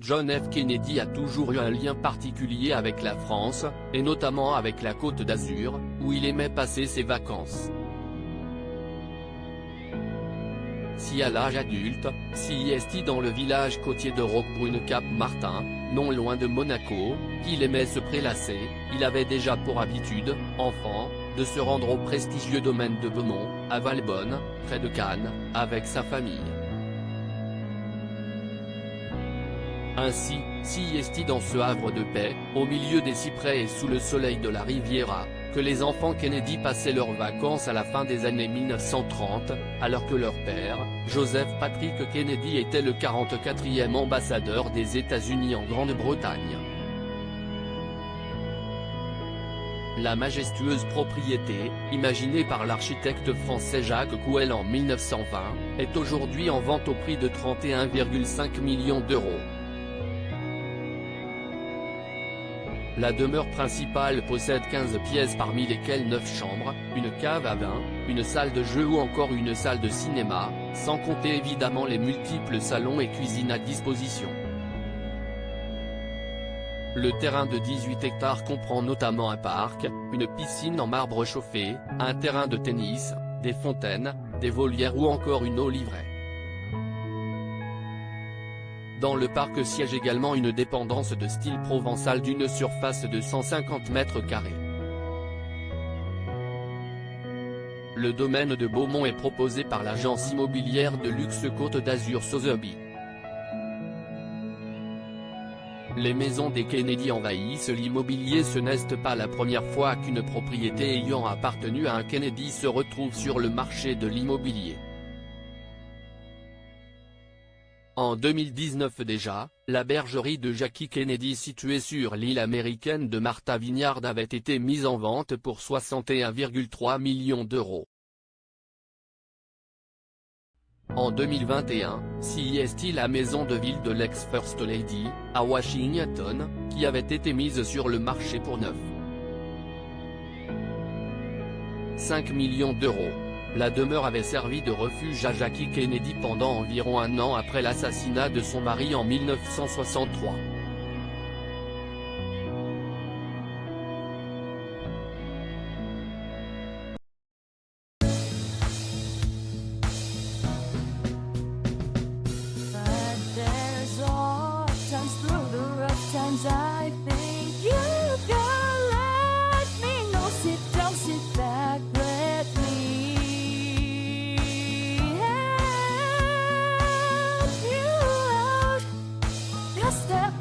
John F. Kennedy a toujours eu un lien particulier avec la France, et notamment avec la Côte d'Azur, où il aimait passer ses vacances. Si à l'âge adulte, est dans le village côtier de Roquebrune-Cap-Martin, non loin de Monaco, qu'il aimait se prélasser, il avait déjà pour habitude, enfant, de se rendre au prestigieux domaine de Beaumont, à Valbonne, près de Cannes, avec sa famille. Ainsi, est dans ce havre de paix, au milieu des cyprès et sous le soleil de la Riviera, que les enfants Kennedy passaient leurs vacances à la fin des années 1930, alors que leur père, Joseph Patrick Kennedy était le 44e ambassadeur des États-Unis en Grande-Bretagne. La majestueuse propriété, imaginée par l'architecte français Jacques Couel en 1920, est aujourd'hui en vente au prix de 31,5 millions d'euros. La demeure principale possède 15 pièces parmi lesquelles 9 chambres, une cave à vin, une salle de jeu ou encore une salle de cinéma, sans compter évidemment les multiples salons et cuisines à disposition. Le terrain de 18 hectares comprend notamment un parc, une piscine en marbre chauffé, un terrain de tennis, des fontaines, des volières ou encore une eau-livrée. Dans le parc siège également une dépendance de style provençal d'une surface de 150 mètres carrés. Le domaine de Beaumont est proposé par l'agence immobilière de luxe Côte d'Azur Sotheby's. Les maisons des Kennedy envahissent l'immobilier. Ce n'est pas la première fois qu'une propriété ayant appartenu à un Kennedy se retrouve sur le marché de l'immobilier. En 2019 déjà, la bergerie de Jackie Kennedy située sur l'île américaine de Martha Vineyard avait été mise en vente pour 61,3 millions d'euros. En 2021, la maison de ville de l'ex-First Lady, à Washington, qui avait été mise sur le marché pour 9,5 millions d'euros. La demeure avait servi de refuge à Jackie Kennedy pendant environ un an après l'assassinat de son mari en 1963. I think you can let me know. Sit down, sit back, let me help you out. Just step